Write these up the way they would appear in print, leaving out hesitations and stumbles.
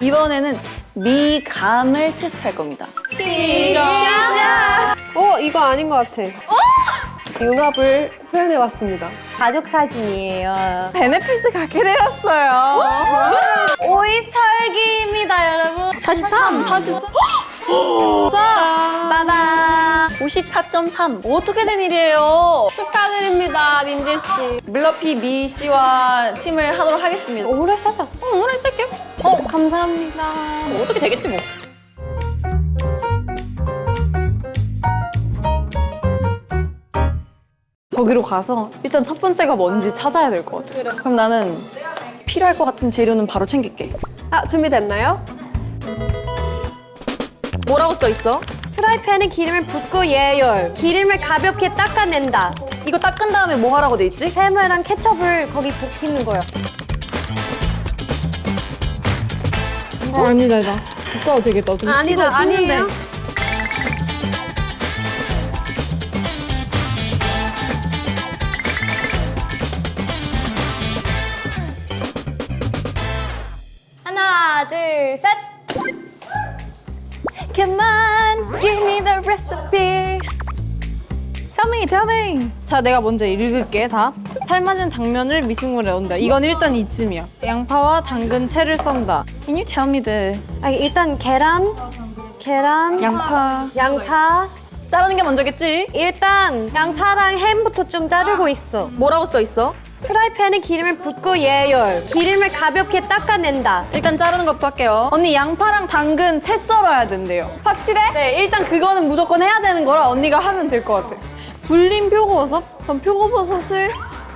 이번에는 미감을 테스트할 겁니다. 시작! 이거 아닌 것 같아. 융합을 표현해봤습니다. 가족 사진이에요. 베네핏을 갖게 되었어요. 오이설기입니다, 여러분. 43! 44. 빠밤. 54.3. 어떻게 된 일이에요? 축하드립니다, 민지씨. 물러피 미 씨와 팀을 하도록 하겠습니다. 오래 사자. 오늘 쓸게요. 감사합니다. 어떻게 되겠지 뭐. 저기로 가서 일단 첫 번째가 뭔지 찾아야 될 것 같아. 그럼 나는 필요할 것 같은 재료는 바로 챙길게. 준비됐나요? 뭐라고 써 있어? 프라이팬에 기름을 붓고 예열. 기름을 가볍게 닦아낸다. 이거 닦은 다음에 뭐 하라고 돼 있지? 해물랑 케첩을 거기 볶는 거요. 아니다, 나. 볶아도 되겠다. 좀 아니다, 아니에요. 하나, 둘, 셋. Come on, give me the recipe. Tell me. 자, 내가 먼저 읽을게, 다. 삶아진 당면을 미싱물에 넣는다. 이건 일단 이쯤이야. 양파와 당근, 채를 썬다. Can you tell me the 일단 계란, 양파 양파. 자르는 게 먼저겠지? 일단 양파랑 햄부터 좀 자르고 있어. 뭐라고 써 있어? 프라이팬에 기름을 붓고 예열. 기름을 가볍게 닦아낸다. 일단 자르는 것부터 할게요. 언니, 양파랑 당근, 채 썰어야 된대요. 확실해? 네, 일단 그거는 무조건 해야 되는 거라 언니가 하면 될 것 같아. 불린 표고버섯? 그럼 표고버섯을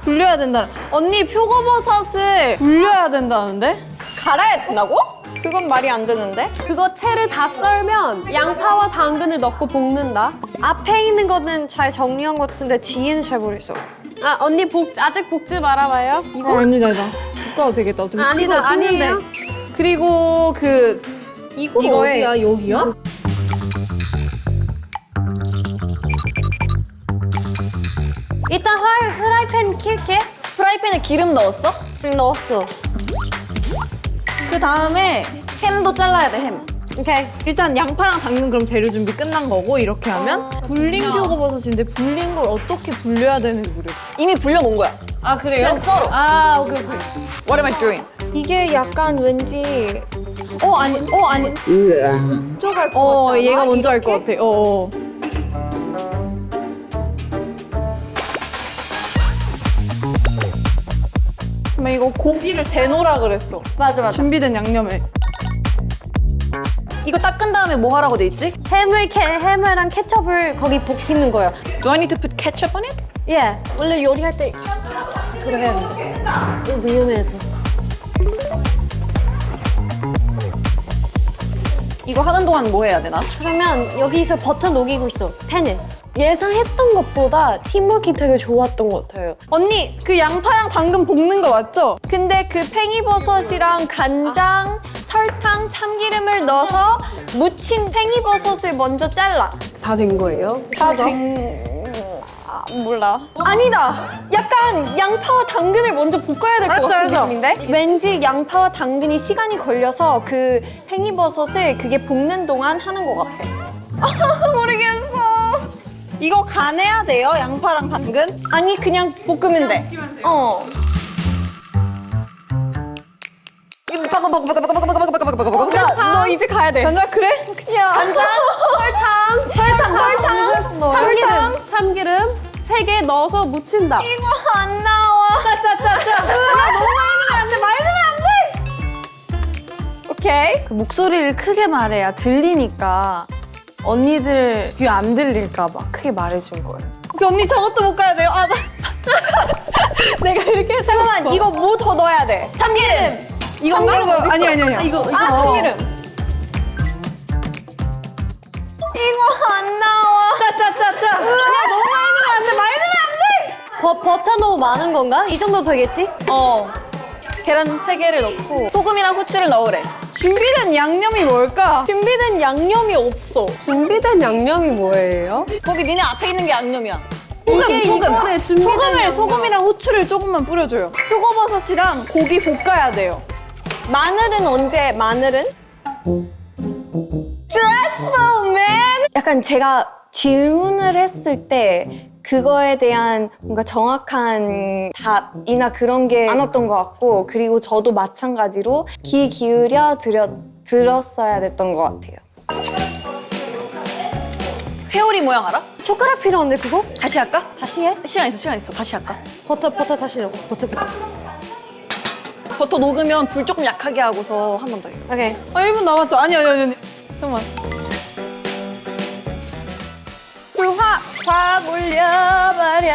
불려야 된다. 언니, 표고버섯을 불려야 된다는데? 갈아야 된다고? 그건 말이 안 되는데? 그거 채를 다 썰면 양파와 당근을 넣고 볶는다. 앞에 있는 거는 잘 정리한 것 같은데 뒤에는 잘 모르겠어. 언니 아직 볶지 말아봐요. 이거 아니다, 나. 볶아도 되겠다. 어차피 아니다, 식는데. 아니에요. 그리고 이거 이거에- 어디야? 여기야? 일단 프라이팬 킬게. 프라이팬에 기름 넣었어? 넣었어. 그 다음에 햄도 잘라야 돼, 햄. 오케이. 일단 양파랑 당근 그럼 재료 준비 끝난 거고 이렇게 하면 불린 표고버섯인데 불린 걸 어떻게 불려야 되는지 모르겠어. 이미 불려놓은 거야. 아, 그래요? 그냥 썰어. 아, 오케이. What am I doing? 이게 약간 왠지 아니. 얘가 먼저 할 것 같아. 그러면 이거 고기를 재놓으라 그랬어. 맞아. 준비된 양념에. 이거 닦은 다음에 뭐 하라고 돼 있지? 해물랑 케첩을 거기 볶는 거요. Do I need to put ketchup on it? 예. 원래 요리할 때 그거 해야 돼. 이거 위험해서. 이거 하는 동안 뭐 해야 되나? 그러면 여기서 버터 녹이고 있어. 팬에. 예상했던 것보다 팀워크 되게 좋았던 것 같아요. 언니, 그 양파랑 당근 볶는 거 맞죠? 근데 그 팽이버섯이랑 간장, 설탕, 참기름을 넣어서 무친 팽이버섯을 먼저 잘라. 다 된 거예요? 맞아. 몰라. 아니다. 약간 양파와 당근을 먼저 볶아야 될 것 알았어, 같은 알았어. 느낌인데? 왠지 양파와 당근이 시간이 걸려서 그 팽이버섯을 그게 볶는 동안 하는 것 같아. 모르겠어. 이거 간해야 돼요? 양파랑 당근? 아니 그냥 볶으면 돼. 너 이제 가야 돼. 간장 그래? 그냥. 설탕, 참기름 3개 넣어서 무친다. 이거 안 나와. 오케이. 그 목소리를 크게 말해야 들리니까 언니들 귀 안 들릴까 봐 크게 말해준 거예요. 그 언니 저것도 볶아야 돼요. 나. 내가 이렇게 해서. 잠깐만, 이거 뭐 더 넣어야 돼? 참기름. 이건가? 참기름 어딨어? 아니. 이거 참기름. 이거 안 나와. 짜짜짜짜. 버터 너무 많은 건가? 이 정도 되겠지? 계란 3개를 넣고 소금이랑 후추를 넣으래. 준비된 양념이 뭘까? 준비된 양념이 없어. 준비된 양념이 뭐예요? 거기 니네 앞에 있는 게 양념이야. 이거를 준비된 양념. 소금이랑 후추를 조금만 뿌려줘요. 표고버섯이랑 고기 볶아야 돼요. 마늘은 언제? 마늘은? Stressful, man! 약간 제가 질문을 했을 때 그거에 대한 뭔가 정확한 답이나 그런 게 안 왔던 것 같고, 그리고 저도 마찬가지로 귀 기울여 들었어야 됐던 것 같아요. 회오리 모양 알아? 젓가락 필요한데 그거? 다시 할까? 다시 해? 시간 있어. 다시 할까? 버터 다시 넣고 버터. 버터 녹으면 불 조금 약하게 하고서 한 번 더 해. 오케이. 1분 남았죠? 아니. 잠깐만. 확 올려버려.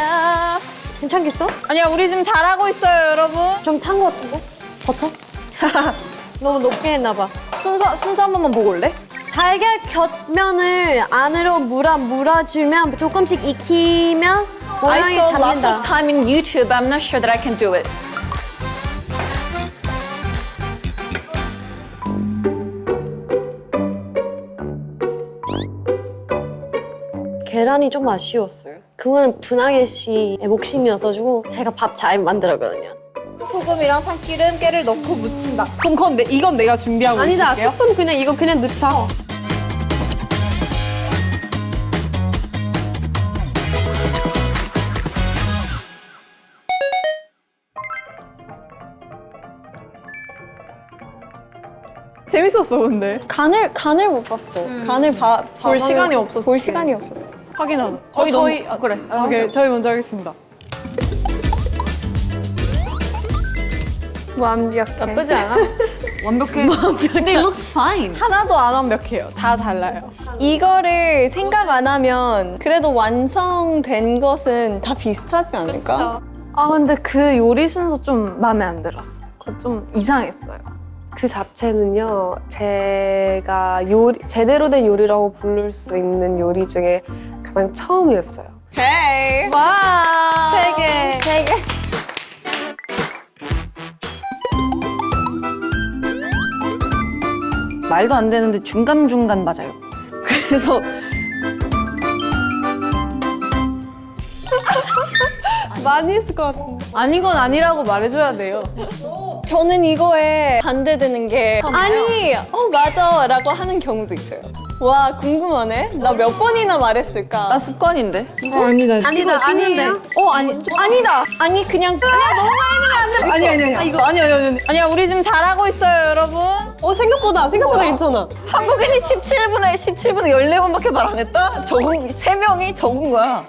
괜찮겠어? 아니야, 우리 지금 잘하고 있어요, 여러분. 좀 탄 것 같은데? 버터? 너무 높게 했나 봐. 순서 한 번만 보고 올래? 달걀 곁면을 안으로 물어주면 조금씩 익히면 I 모양이 saw lots 잡는다. of time in YouTube. I'm not sure that I can do it. 계란이 좀 아쉬웠어요. 그거는 분하게 씨의 몫임이어가지고 제가 밥 잘 만들었거든요. 소금이랑 참기름, 깨를 넣고 무친다. 그럼 이건 내가 준비하고 아니다, 있을게요. 스푼 그냥 이거 그냥 넣자. 재밌었어, 근데. 간을 못 봤어. 간을 볼 시간이 없었지. 볼 시간이 없었어. 확인하자. 저희 그래. 오케이, 저희 먼저 하겠습니다. 완벽해. 나쁘지 않아? 완벽해. 근데 it looks fine. 하나도 안 완벽해요. 다 달라요. 이거를 생각 안 하면 그래도 완성된 것은 다 비슷하지 않을까? 아 근데 그 요리 순서 좀 마음에 안 들었어. 그거 좀 이상했어요. 그 잡채는요, 제가 제대로 된 요리라고 부를 수 있는 요리 중에 가장 처음이었어요. 헤이. 와. 세 개. 말도 안 되는데 중간중간 맞아요. 그래서 많이 했을 것 같은데. 아니건 아니라고 말해줘야 돼요. 저는 이거에 반대되는 게 아니, 맞아 라고 하는 경우도 있어요. 와, 궁금하네. 나 몇 번이나 말했을까? 나 습관인데. 아니다, 아닌데. 아니다. 아니, 그냥 너무 많이 했는데 안 돼. 아니야, 우리 지금 잘하고 있어요, 여러분. 생각보다 괜찮아. 한국인이 17분에 14번밖에 말 안 했다? 3명이 적은 거야.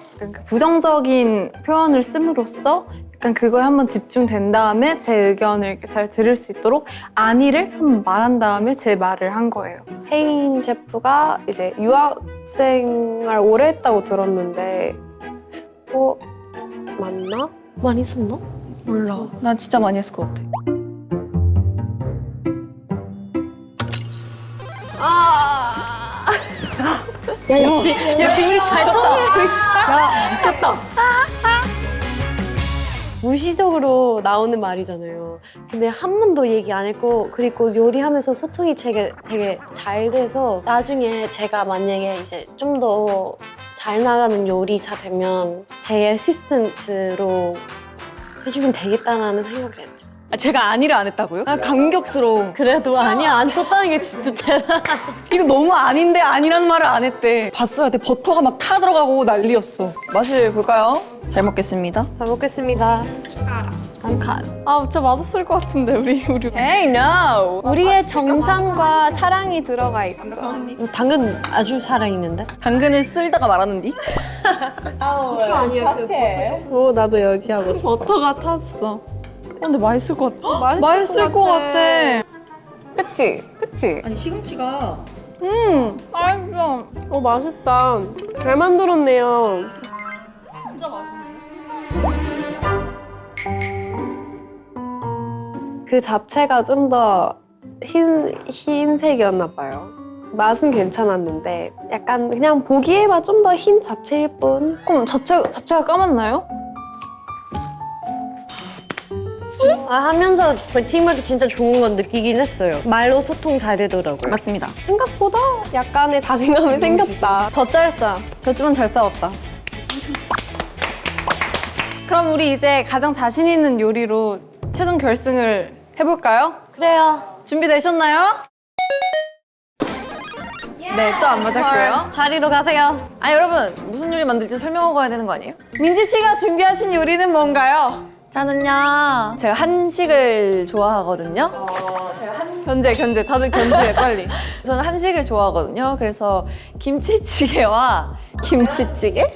부정적인 표현을 씀으로써 약간 그거에 한번 집중된 다음에 제 의견을 이렇게 잘 들을 수 있도록 아니를 한번 말한 다음에 제 말을 한 거예요. 혜인 셰프가 이제 유학생활 오래 했다고 들었는데, 맞나? 많이 썼나? 몰라. 난 진짜 많이 했을 것 같아. 역시 우리 잘 무시적으로 나오는 말이잖아요. 근데 한 번도 얘기 안 했고, 그리고 요리하면서 소통이 되게 잘 돼서 나중에 제가 만약에 이제 좀 더 잘 나가는 요리사 되면 제 어시스턴트로 해주면 되겠다라는 생각을 했죠. 제가 아니를 안 했다고요? 감격스러워. 그래도 아니야, 안 썼다는 게 진짜 대단해. 이거 너무 아닌데 아니란 말을 안 했대. 봤어야 돼. 버터가 막 타 들어가고 난리였어. 맛을 볼까요? 잘 먹겠습니다. 잘 먹겠습니다. 아, 진짜 맛없을 것 같은데, 우리. Hey, no. 우리의 정성과 사랑이 들어가 있어. 당근 아주 살아있는데? 당근을 쓸다가 말았는디? 나도 여기 하고 싶어. 버터가 탔어. 근데 맛있을 것 같아. 맛있을 것 같아. 그치? 아니 시금치가 맛있어. 맛있다. 잘 만들었네요. 그 잡채가 좀 더 흰색이었나 봐요. 맛은 괜찮았는데 약간 그냥 보기에만 좀 더 흰 잡채일 뿐. 그럼 잡채가 까맣나요? 하면서 저희 팀워크 진짜 좋은 건 느끼긴 했어요. 말로 소통 잘 되더라고요. 맞습니다. 생각보다 약간의 자신감이 생겼다. 졌지만 잘 싸웠다. 그럼 우리 이제 가장 자신 있는 요리로 최종 결승을 해볼까요? 그래요. 준비되셨나요? 네, 또 안 맞았고요. 자리로 가세요. 아 여러분 무슨 요리 만들지 설명하고 가야 되는 거 아니에요? 민지 씨가 준비하신 요리는 뭔가요? 저는요 제가 한식을 좋아하거든요. 견제. 다들 견제해, 빨리. 저는 한식을 좋아하거든요. 그래서 김치찌개와 김치찌개?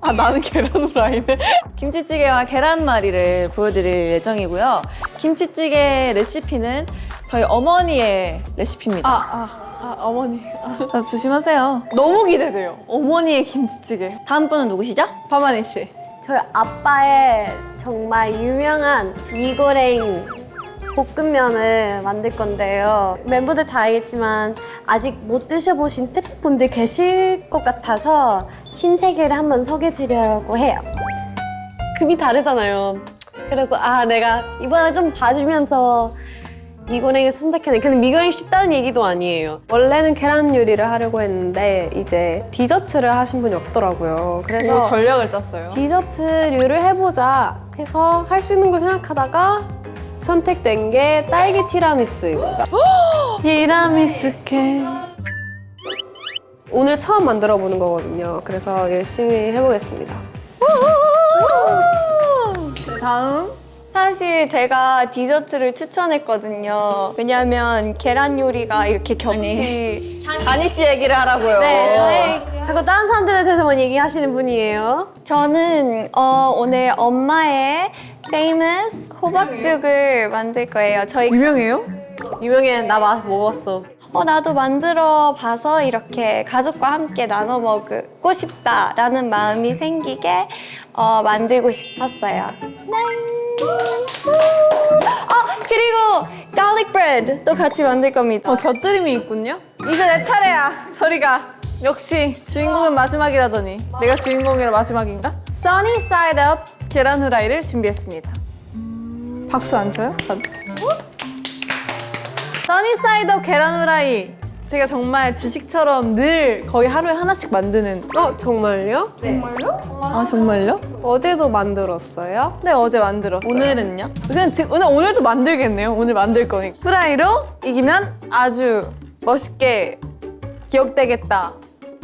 아, 나는 계란 후라이네. 김치찌개와 계란말이를 보여드릴 예정이고요. 김치찌개 레시피는 저희 어머니의 레시피입니다. 어머니. 아, 조심하세요. 너무 기대돼요. 어머니의 김치찌개. 다음 분은 누구시죠? 파마니 씨. 저희 아빠의 정말 유명한 미고랭 볶음면을 만들 건데요. 멤버들 다 알겠지만 아직 못 드셔보신 스태프분들 계실 것 같아서 신세계를 한번 소개드리려고 해요. 급이 다르잖아요. 그래서 내가 이번에 좀 봐주면서 미고랭을 선택했네. 근데 미고랭이 쉽다는 얘기도 아니에요. 원래는 계란 요리를 하려고 했는데 이제 디저트를 하신 분이 없더라고요. 그래서 그래서 전략을 짰어요. 디저트류를 해보자 해서 할 수 있는 걸 생각하다가 선택된 게 딸기 티라미수입니다. 티라미수 케이크. 오늘 처음 만들어 보는 거거든요. 그래서 열심히 해보겠습니다. 다음. 사실 제가 디저트를 추천했거든요. 왜냐하면 계란 요리가 이렇게 겹치. 다니 씨 얘기를 하라고요. 네, 자꾸 다른 사람들한테서만 얘기하시는 분이에요. 저는 오늘 엄마의 famous 호박죽을 만들 거예요. 저희 유명해요? 유명해. 나 먹었어. 나도 만들어 봐서 이렇게 가족과 함께 나눠 먹고 싶다라는 마음이 생기게 만들고 싶었어요. 그리고 garlic bread도 같이 만들 겁니다. 곁들임이 있군요. 이제 내 차례야. 저리 가. 역시 주인공은 마지막이라더니 내가 주인공이라 마지막인가? 써니 사이드 업 계란 후라이를 준비했습니다. 박수 안 쳐요? 써니 사이드 업 계란 후라이. 제가 정말 주식처럼 늘 거의 하루에 하나씩 만드는. 정말요? 아 정말요? 어제도 만들었어요? 네, 어제 만들었어요. 오늘은요? 그냥 오늘도 만들겠네요. 오늘 만들 거니까. 후라이로 이기면 아주 멋있게 기억되겠다.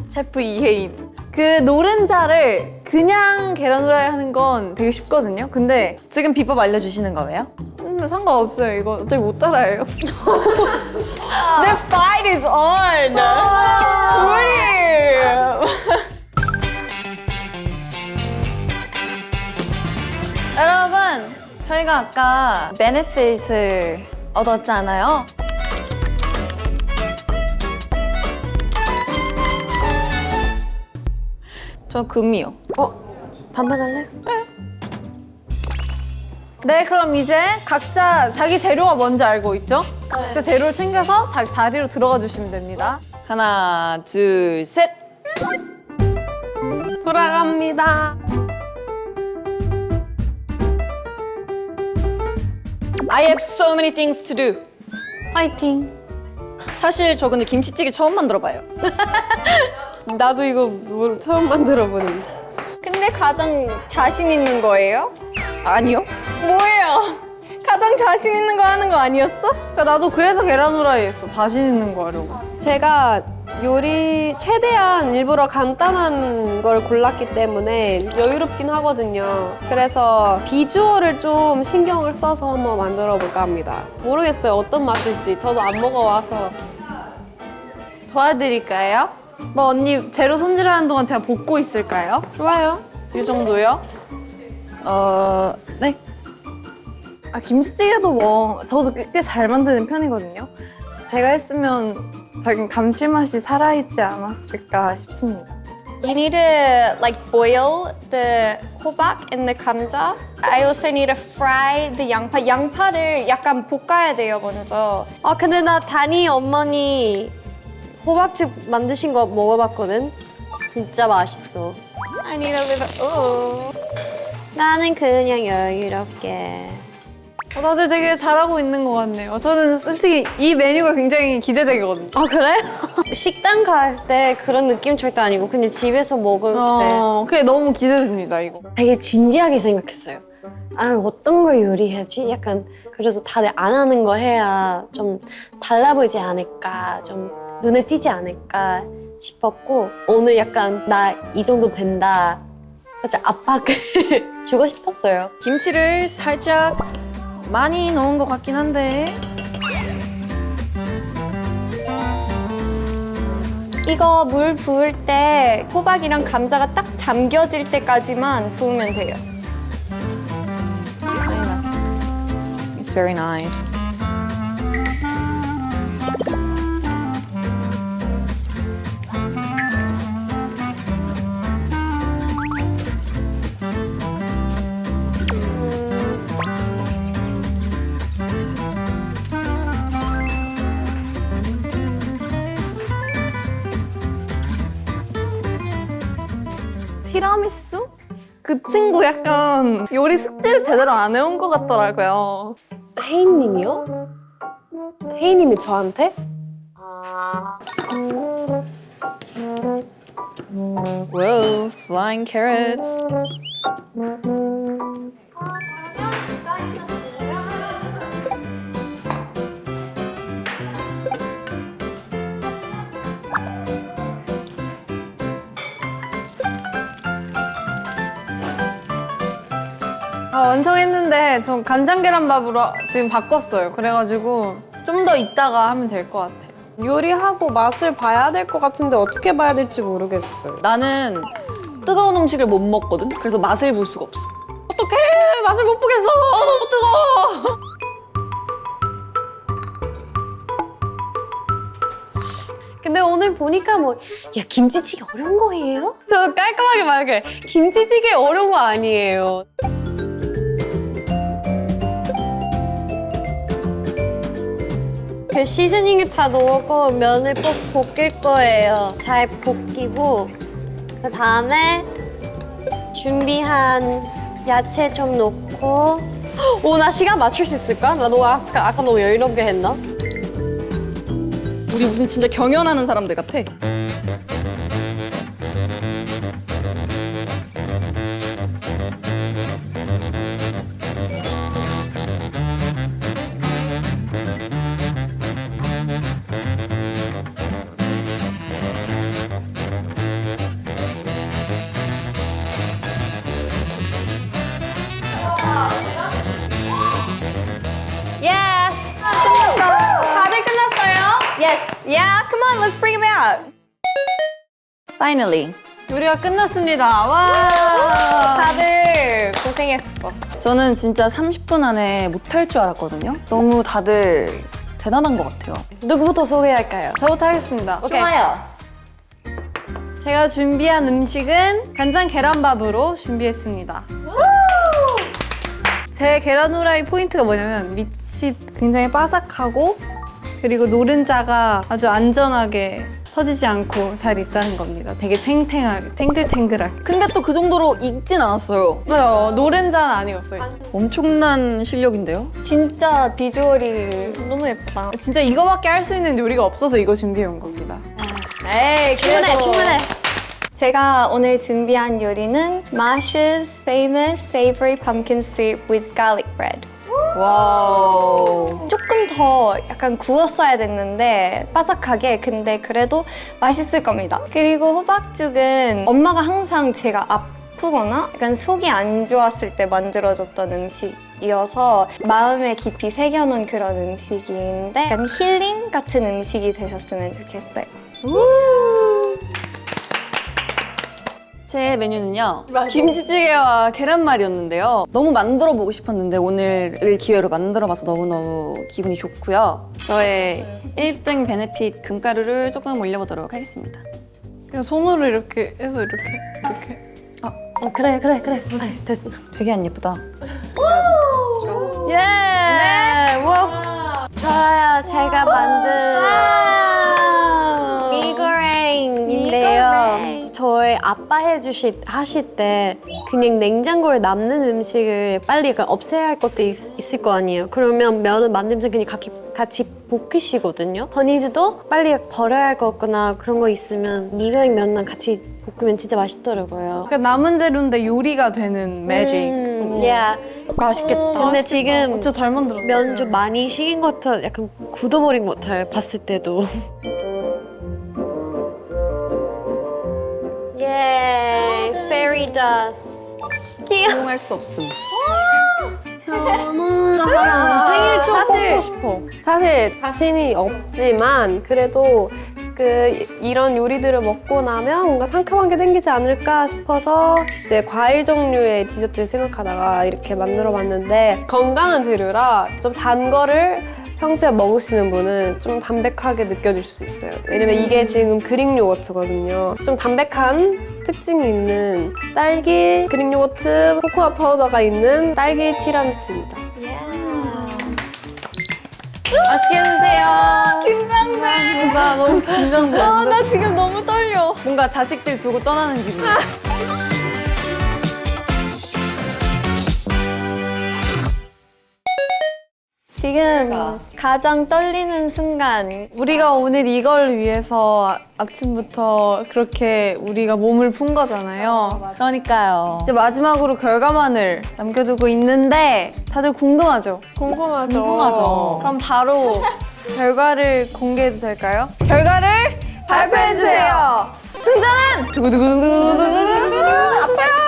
셰프 이혜인. 그 노른자를 그냥 계란 후라이 하는 건 되게 쉽거든요. 근데 지금 비법 알려주시는 거예요? 상관없어요. 이거 어차피 못 따라해요. The fight is on! 여러분, 저희가 아까 베네핏을 얻었잖아요. 저 금이요. 반반할래? 네, 그럼 이제 각자 자기 재료가 뭔지 알고 있죠? 각자 재료를 챙겨서 자리로 들어가 주시면 됩니다. 하나, 둘, 셋! 돌아갑니다. I have so many things to do. 파이팅. 사실 저 근데 김치찌개 처음 만들어봐요. 나도 이거 처음 만들어 보는. 근데 가장 자신 있는 거예요? 아니요? 뭐예요? 가장 자신 있는 거 하는 거 아니었어? 그러니까 나도 그래서 계란 후라이 했어. 자신 있는 거 하려고. 제가 요리 최대한 일부러 간단한 걸 골랐기 때문에 여유롭긴 하거든요. 그래서 비주얼을 좀 신경을 써서 한번 만들어 볼까 합니다. 모르겠어요. 어떤 맛일지. 저도 안 먹어와서. 도와드릴까요? 뭐 언니 재료 손질하는 동안 제가 볶고 있을까요? 좋아요. 이 정도요? 네. 김치찌개도 뭐 저도 꽤 잘 만드는 편이거든요. 제가 했으면 작은 감칠맛이 살아있지 않았을까 싶습니다. You need to like boil the 호박 and the 감자. I also need to fry the 양파. 양파를 약간 볶아야 돼요, 먼저. 근데 나 다니 어머니 호박죽 만드신 거 먹어봤거든? 진짜 맛있어. I need a little. 나는 그냥 여유롭게. 다들 되게 잘하고 있는 것 같네요. 저는 솔직히 이 메뉴가 굉장히 기대되거든요. 그래? 식당 갈 때 그런 느낌 절대 아니고 그냥 집에서 먹을 때 그게 너무 기대됩니다, 이거. 되게 진지하게 생각했어요. 어떤 걸 요리하지? 약간 그래서 다들 안 하는 거 해야 좀 달라 보이지 않을까, 좀 눈에 띄지 않을까 싶었고 오늘 약간 나 이 정도 된다 살짝 압박을 주고 싶었어요. 김치를 살짝 많이 넣은 것 같긴 한데. 이거 물 부을 때 호박이랑 감자가 딱 잠겨질 때까지만 부으면 돼요. It's very nice. 티라미수? 그 친구 약간 요리 숙제를 제대로 안 해온 것 같더라고요. 혜인님이요? 혜인님이 저한테? Whoa, flying carrots. 완성했는데 전 간장 계란밥으로 지금 바꿨어요. 그래가지고 좀 더 이따가 하면 될 것 같아요. 요리하고 맛을 봐야 될 것 같은데 어떻게 봐야 될지 모르겠어요. 나는 뜨거운 음식을 못 먹거든? 그래서 맛을 볼 수가 없어. 어떡해! 맛을 못 보겠어! 너무 뜨거워! 근데 오늘 보니까 뭐, 야, 김치찌개 어려운 거예요? 저 깔끔하게 말할게. 김치찌개 어려운 거 아니에요. 그 시즈닝을 다 넣고 면을 꼭 볶을 거예요. 잘 볶이고 그 다음에 준비한 야채 좀 넣고 오, 나 시간 맞출 수 있을까? 나 너무 아까 너무 여유롭게 했나? 우리 무슨 진짜 경연하는 사람들 같아. Yes! 다들 끝났어요? Yes! Yeah, come on, let's bring him out. Finally. 요리가 끝났습니다. 와. 다들 고생했어. 저는 진짜 30분 안에 못할 줄 알았거든요. 너무 다들 대단한 것 같아요. 누구부터 소개할까요? 저부터 하겠습니다. 좋아요. 제가 준비한 음식은 간장 계란밥으로 준비했습니다. 제 계란 후라이 포인트가 뭐냐면 밑이 굉장히 바삭하고 그리고 노른자가 아주 안전하게 터지지 않고 잘 있다는 겁니다. 되게 탱탱하게, 탱글탱글하게. 근데 또 그 정도로 익진 않았어요. 맞아요. 노른자는 아니었어요. 엄청난 실력인데요? 진짜 비주얼이 너무 예쁘다. 진짜 이거밖에 할 수 있는 요리가 없어서 이거 준비해온 겁니다. 에이, 주문해, 주문해. 제가 오늘 준비한 요리는 Masha's famous savory pumpkin soup with garlic bread. 와우. 조금 더 약간 구웠어야 됐는데 바삭하게, 근데 그래도 맛있을 겁니다. 그리고 호박죽은 엄마가 항상 제가 아프거나 약간 속이 안 좋았을 때 만들어줬던 음식이어서 마음에 깊이 새겨놓은 그런 음식인데 약간 힐링 같은 음식이 되셨으면 좋겠어요. 제 메뉴는요, 김치찌개와 계란말이였는데요. 너무 만들어 보고 싶었는데 오늘을 기회로 만들어봐서 너무너무 기분이 좋고요. 저의 1등 베네핏 금가루를 조금 올려보도록 하겠습니다. 그냥 손으로 이렇게 해서 이렇게. 그래. 아이, 됐어. 되게 안 예쁘다. 예! 네! 와. 저요, 제가 만든 미고랭인데요. 저희 아빠 하실 때 그냥 냉장고에 남는 음식을 빨리 약간 없애야 할 것도 있을 거 아니에요. 그러면 면을 만들면서 그냥 같이 볶으시거든요. 건이즈도 빨리 버려야 할 거 없거나 그런 거 있으면 미고랭 면랑 같이 볶으면 진짜 맛있더라고요. 그러니까 남은 재료인데 요리가 되는 매직. 야, 맛있겠다. 근데 지금 진짜 잘 만들었다. 면 좀 많이 식은 것 같아. 약간 굳어버린 것 같아요. 봤을 때도. 예, fairy dust. 사용할 수 없음. 생일 좀 사실- 뽑고 싶어. 사실 자신이 없지만 그래도 이런 요리들을 먹고 나면 뭔가 상큼한 게 생기지 않을까 싶어서 이제 과일 종류의 디저트를 생각하다가 이렇게 만들어봤는데 건강한 재료라 좀 단 거를 평소에 먹으시는 분은 좀 담백하게 느껴질 수 있어요. 왜냐면 이게 지금 그릭 요거트거든요. 좀 담백한 특징이 있는 딸기 그릭 요거트 코코아 파우더가 있는 딸기 티라미수입니다. 맛있게 드세요. 긴장돼. 나 너무 긴장돼. 나 지금 너무 떨려. 뭔가 자식들 두고 떠나는 기분. 지금 가장 떨리는 순간 우리가 오늘 이걸 위해서 아침부터 그렇게 우리가 몸을 푼 거잖아요. 그러니까요. 이제 마지막으로 결과만을 남겨두고 있는데 다들 궁금하죠? 궁금하죠. 그럼 바로 결과를 공개해도 될까요? 결과를 발표해주세요! 승자는 두구두구두구두구두구두구 아파요!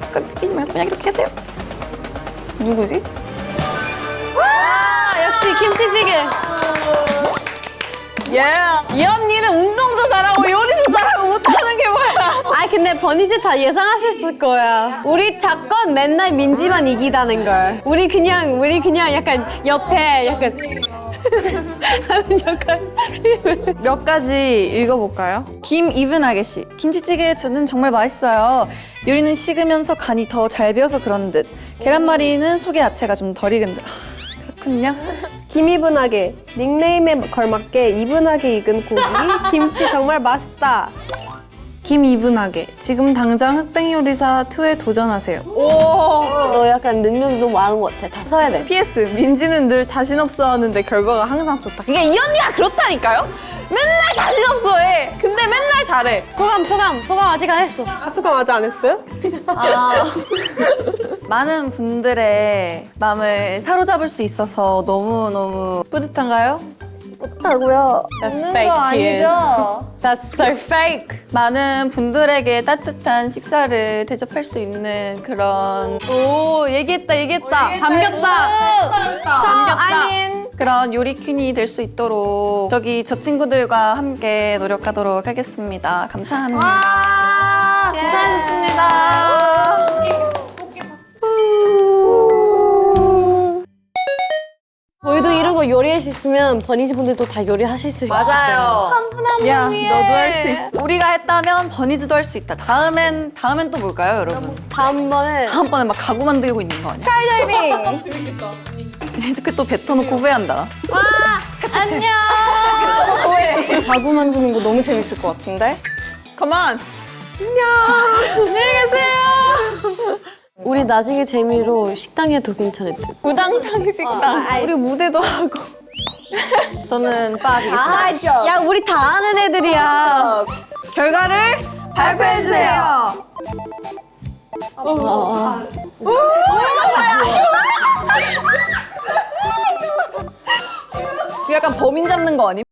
끝까지 끼지 말고 그냥 이렇게 하세요. 누구지? 아, 역시 김치찌개. 예. 이 언니는 운동도 잘하고 요리도 잘하고 못하는 게 뭐야? 아, 근데 버니즈 다 예상하셨을 거야. 우리 작건 맨날 민지만 이기다는 걸. 우리 그냥 약간 옆에 약간 하는 역할. 몇 가지 읽어볼까요? 김이분아게 씨. 김치찌개 저는 정말 맛있어요. 요리는 식으면서 간이 더 잘 배어서 그런 듯. 계란말이는 속에 야채가 좀 덜 익은 듯. 그렇군요. 김이분하게 닉네임에 걸맞게 이분하게 익은 고기 김치 정말 맛있다. 김이분하게 지금 당장 흑백 요리사 2에 도전하세요. 너 약간 능력이 너무 많은 것 같아. 다 써야 돼. PS 민지는 늘 자신 없어 하는데 결과가 항상 좋다. 그게 이 언니가 그렇다니까요? 맨날 자신 없어 해. 근데 맨날 잘해. 소감 아직 안 했어. 수강 아직 안 했어요? 많은 분들의 마음을 사로잡을 수 있어서 너무너무 뿌듯한가요? 하고요. That's fake tears. That's so fake. 많은 분들에게 따뜻한 식사를 대접할 수 있는 그런 얘기했다 감겼다 그런 요리 퀸이 될 수 있도록 저 친구들과 함께 노력하도록 하겠습니다. 감사합니다. 고생하셨습니다. 저희도 이러고 요리할 수 있으면 버니즈 분들도 다 요리하실 수 있어요. 맞아요. 야, 너도 할 수 있어. 우리가 했다면 버니즈도 할 수 있다. 다음엔 또 뭘까요, 여러분? 다음번에 다음번에 막 가구 만들고 있는 거 아니야? 스카이다이빙. 이렇게 또 뱉어놓고 후회한다. 가구 만드는 거 너무 재밌을 것 같은데? 그만. 안녕히 계세요. 우리 나중에 재미로 식당에 더 괜찮을 듯. 부당탕 식당. 우리 무대도 하고. 저는 빠지겠습니다. 야, 우리 다 아는 애들이야. 결과를 발표해주세요. 약간 범인 잡는 거 아님?